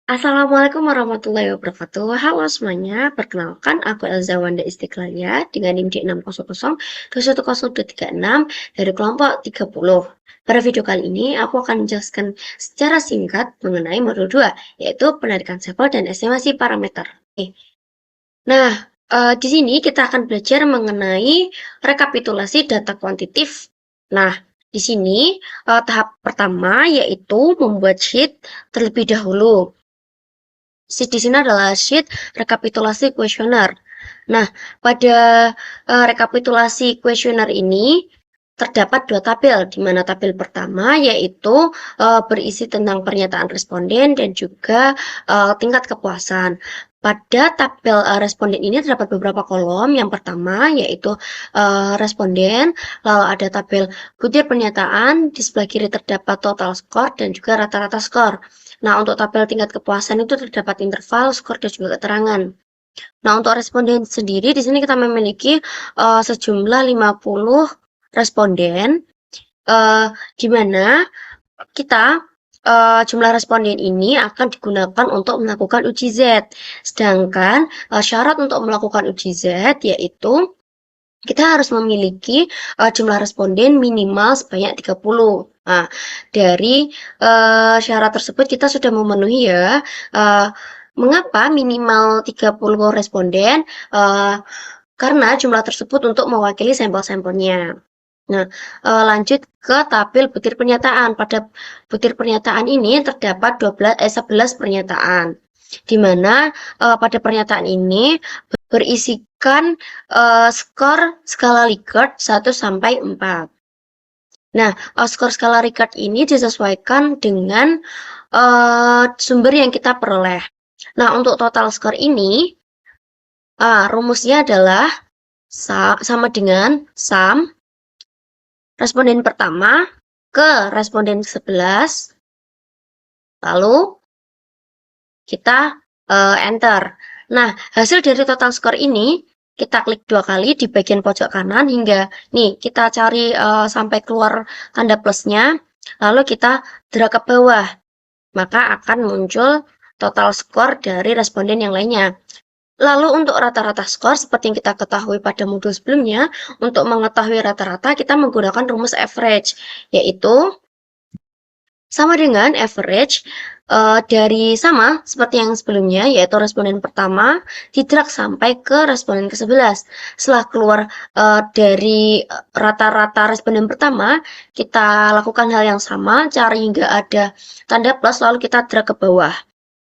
Assalamualaikum warahmatullahi wabarakatuh. Halo semuanya, perkenalkan aku Elza Wanda Istiqlalia dengan NIM D600210236 dari kelompok 30. Pada video kali ini aku akan menjelaskan secara singkat mengenai modul 2, yaitu penarikan sampel dan estimasi parameter. Nah, di sini kita akan belajar mengenai rekapitulasi data kuantitatif. Nah, di sini tahap pertama yaitu membuat sheet terlebih dahulu. Sheet di sini adalah sheet rekapitulasi kuesioner. Nah, pada rekapitulasi kuesioner ini terdapat dua tabel, di mana tabel pertama yaitu berisi tentang pernyataan responden dan juga tingkat kepuasan. Pada tabel responden ini terdapat beberapa kolom. Yang pertama yaitu responden, lalu ada tabel butir pernyataan, di sebelah kiri terdapat total skor dan juga rata-rata skor. Nah, untuk tabel tingkat kepuasan itu terdapat interval, skor, dan juga keterangan. Nah, untuk responden sendiri, di sini kita memiliki sejumlah 50 responden, di mana kita jumlah responden ini akan digunakan untuk melakukan uji Z. Sedangkan syarat untuk melakukan uji Z yaitu kita harus memiliki jumlah responden minimal sebanyak 30. Nah, dari syarat tersebut kita sudah memenuhi ya. Mengapa minimal 30 responden? Karena jumlah tersebut untuk mewakili sampel-sampelnya. Nah, lanjut ke tabel butir pernyataan. Pada butir pernyataan ini terdapat 11 pernyataan, di mana pada pernyataan ini berisikan skor skala Likert 1 sampai 4. Nah, skor skala Likert ini disesuaikan dengan sumber yang kita peroleh. Nah, untuk total skor ini rumusnya adalah sama dengan sum responden pertama ke responden 11, lalu kita enter. Nah, hasil dari total skor ini kita klik 2 kali di bagian pojok kanan hingga nih kita cari sampai keluar tanda plusnya, lalu kita drag ke bawah, maka akan muncul total skor dari responden yang lainnya. Lalu untuk rata-rata skor, seperti yang kita ketahui pada modul sebelumnya, untuk mengetahui rata-rata kita menggunakan rumus average, yaitu sama dengan average dari sama seperti yang sebelumnya, yaitu responden pertama didrag sampai ke responden ke-11. Setelah keluar dari rata-rata responden pertama, kita lakukan hal yang sama, cari hingga ada tanda plus, lalu kita drag ke bawah.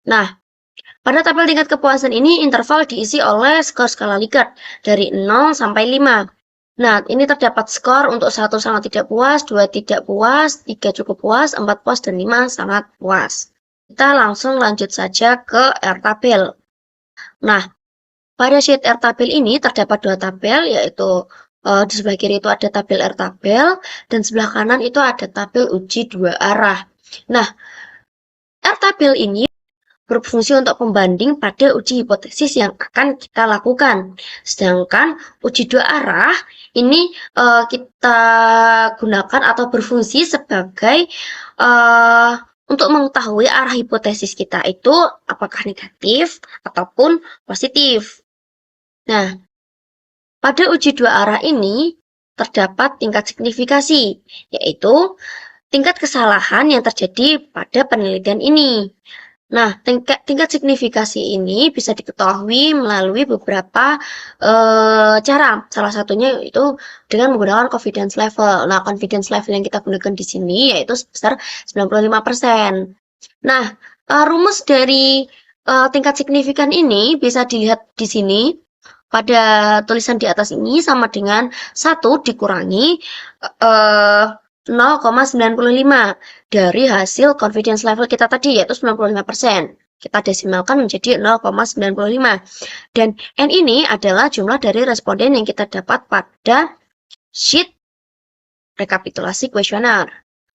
Nah, pada tabel tingkat kepuasan ini interval diisi oleh skor skala Likert dari 0 sampai 5. Nah, ini terdapat skor untuk 1 sangat tidak puas, 2 tidak puas, 3 cukup puas, 4 puas, dan 5 sangat puas. Kita langsung lanjut saja ke R tabel. Nah, pada sheet R tabel ini terdapat dua tabel, yaitu di sebelah kiri itu ada tabel R tabel, dan sebelah kanan itu ada tabel uji dua arah. Nah, R tabel ini berfungsi untuk pembanding pada uji hipotesis yang akan kita lakukan. Sedangkan uji dua arah ini kita gunakan atau berfungsi sebagai untuk mengetahui arah hipotesis kita itu apakah negatif ataupun positif. Nah, pada uji dua arah ini terdapat tingkat signifikasi, yaitu tingkat kesalahan yang terjadi pada penelitian ini. Nah, tingkat signifikasi ini bisa diketahui melalui beberapa cara. Salah satunya itu dengan menggunakan confidence level. Nah, confidence level yang kita gunakan di sini yaitu sebesar 95%. Nah, rumus dari tingkat signifikan ini bisa dilihat di sini. Pada tulisan di atas ini sama dengan 1 dikurangi 0,95 dari hasil confidence level kita tadi, yaitu 95%. Kita desimalkan menjadi 0,95. Dan N ini adalah jumlah dari responden yang kita dapat pada sheet rekapitulasi kuesioner.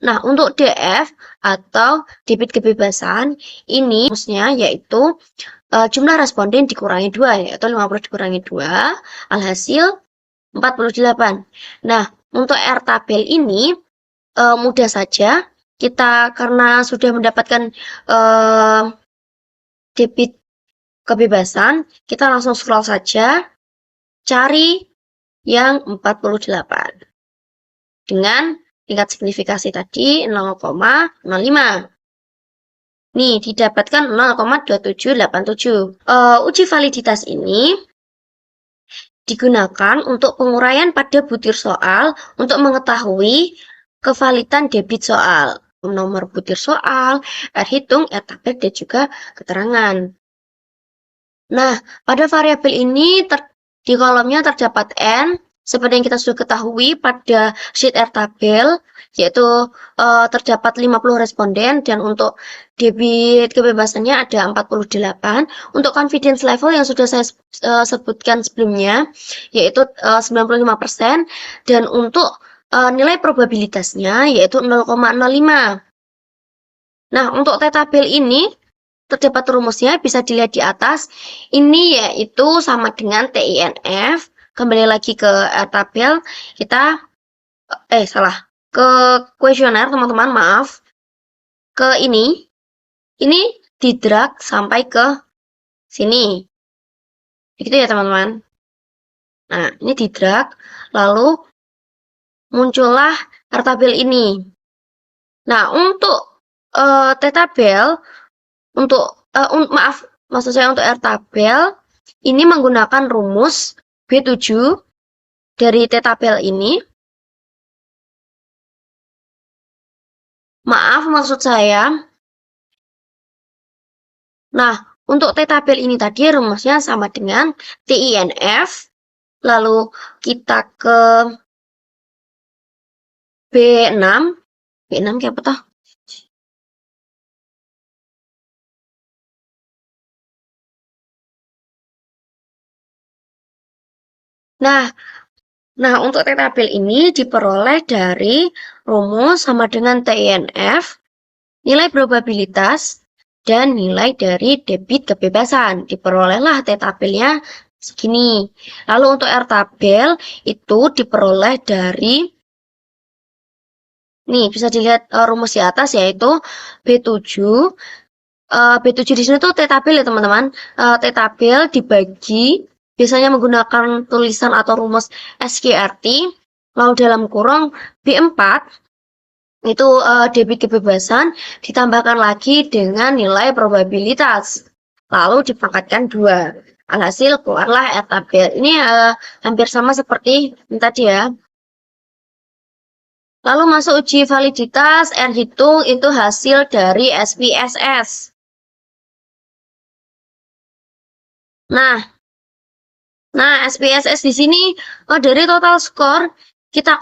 Nah, untuk DF atau debit kebebasan, ini rumusnya yaitu jumlah responden dikurangi 2, yaitu 50 dikurangi 2, alhasil 48. Nah, untuk R tabel ini mudah saja, kita karena sudah mendapatkan debit kebebasan, kita langsung scroll saja, cari yang 48 dengan tingkat signifikasi tadi 0,05. Nih, didapatkan 0,2787. Uji validitas ini digunakan untuk penguraian pada butir soal untuk mengetahui kevalidan debit soal, nomor butir soal, hitung, tabel, dan juga keterangan. Nah, pada variabel ini di kolomnya terdapat N, seperti yang kita sudah ketahui pada sheet tabel, yaitu terdapat 50 responden, dan untuk debit kebebasannya ada 48. Untuk confidence level yang sudah saya sebutkan sebelumnya, yaitu 95%, dan untuk nilai probabilitasnya yaitu 0,05. Nah, untuk tabel ini terdapat rumusnya, bisa dilihat di atas. Ini yaitu sama dengan TINF. Kembali lagi ke tabel, kita ke kuesioner, teman-teman, maaf. Ke ini di-drag sampai ke sini. Begitu ya, teman-teman. Nah, ini di-drag, lalu muncullah tabel ini. Nah, untuk tabel, maksud saya untuk tabel, ini menggunakan rumus B7 dari tabel ini. Maksud saya. Nah, untuk tabel ini tadi rumusnya sama dengan TINF, lalu kita ke B6 kayak apa toh? Nah, untuk tabel ini diperoleh dari rumus sama dengan TINF, nilai probabilitas, dan nilai dari debit kebebasan. Diperolehlah tabelnya segini. Lalu untuk tabel itu diperoleh dari, nih bisa dilihat rumus di atas, yaitu B7. B7 di sini tuh tabel ya, teman-teman. Tabel dibagi, biasanya menggunakan tulisan atau rumus SQRT, lalu dalam kurung B4 itu debit kebebasan ditambahkan lagi dengan nilai probabilitas, lalu dipangkatkan 2. Alhasil keluarlah tabel. Ini hampir sama seperti ini tadi ya. Lalu masuk uji validitas, R hitung itu hasil dari SPSS. Nah, SPSS di sini dari total skor kita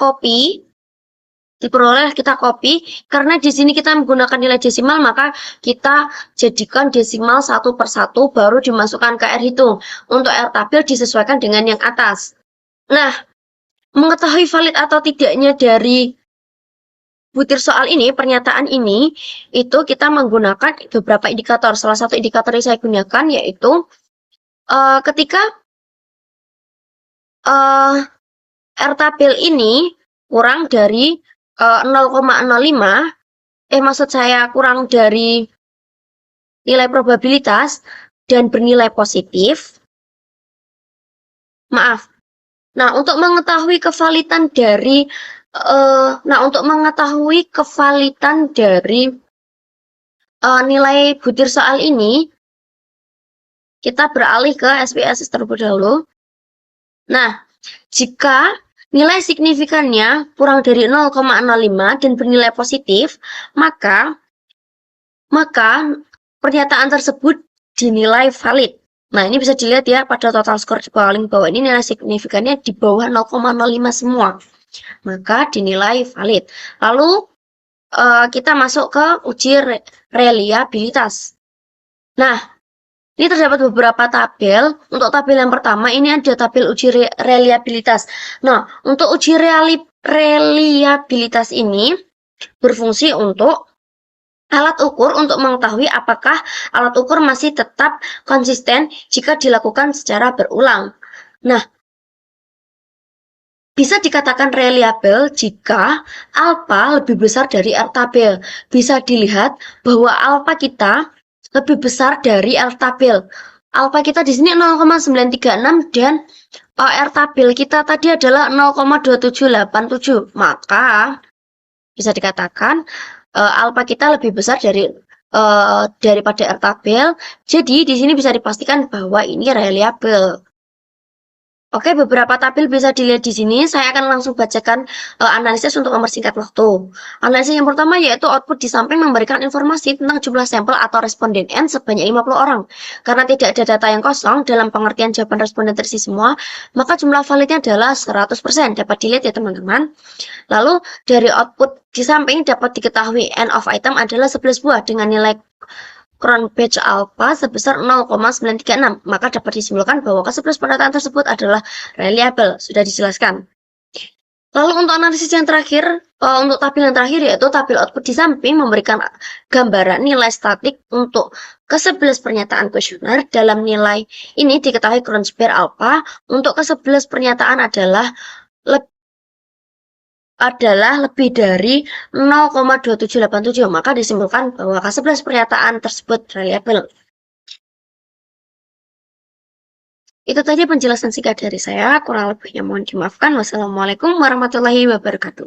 diperoleh kita copy, karena di sini kita menggunakan nilai desimal, maka kita jadikan desimal 1/1 baru dimasukkan ke R hitung. Untuk R tabel disesuaikan dengan yang atas. Nah, mengetahui valid atau tidaknya dari butir soal ini, pernyataan ini, itu kita menggunakan beberapa indikator. Salah satu indikator yang saya gunakan yaitu ketika R tabel ini kurang dari 0,05, maksud saya kurang dari nilai probabilitas dan bernilai positif. Nah, untuk mengetahui kevalidan dari nilai butir soal ini, kita beralih ke SPSS terlebih dahulu. Nah, jika nilai signifikannya kurang dari 0,05 dan bernilai positif, maka pernyataan tersebut dinilai valid. Nah, ini bisa dilihat ya pada total skor di paling bawah ini, nilai signifikannya di bawah 0,05 semua. Maka dinilai valid. Lalu kita masuk ke uji reliabilitas. Nah, ini terdapat beberapa tabel. Untuk tabel yang pertama, ini ada tabel uji reliabilitas. Nah, untuk uji reliabilitas ini berfungsi untuk alat ukur untuk mengetahui apakah alat ukur masih tetap konsisten jika dilakukan secara berulang. Nah, bisa dikatakan reliable jika alfa lebih besar dari R tabel. Bisa dilihat bahwa alfa kita lebih besar dari R tabel. Alfa kita di sini 0,936 dan R tabel kita tadi adalah 0,2787. Maka bisa dikatakan alfa kita lebih besar daripada R tabel. Jadi di sini bisa dipastikan bahwa ini reliable. Oke, beberapa tabel bisa dilihat di sini. Saya akan langsung bacakan analisis untuk mempersingkat waktu. Analisis yang pertama yaitu output di samping memberikan informasi tentang jumlah sampel atau responden N sebanyak 50 orang. Karena tidak ada data yang kosong dalam pengertian jawaban responden terisi semua, maka jumlah validnya adalah 100%. Dapat dilihat ya teman-teman. Lalu dari output di samping dapat diketahui N of item adalah 11 buah dengan nilai cron batch alpha sebesar 0,936. Maka dapat disimpulkan bahwa ke-11 pendataan tersebut adalah reliable. Sudah dijelaskan. Lalu untuk analisis yang terakhir, untuk tabel yang terakhir yaitu tabel output di samping memberikan gambaran nilai statik untuk ke-11 pernyataan kuesioner. Dalam nilai ini diketahui Cron-Share alpha untuk ke-11 pernyataan adalah lebih dari 0,2787, maka disimpulkan bahwa ke-11 pernyataan tersebut reliable. Itu tadi penjelasan singkat dari saya, kurang lebihnya mohon dimaafkan. Wassalamualaikum warahmatullahi wabarakatuh.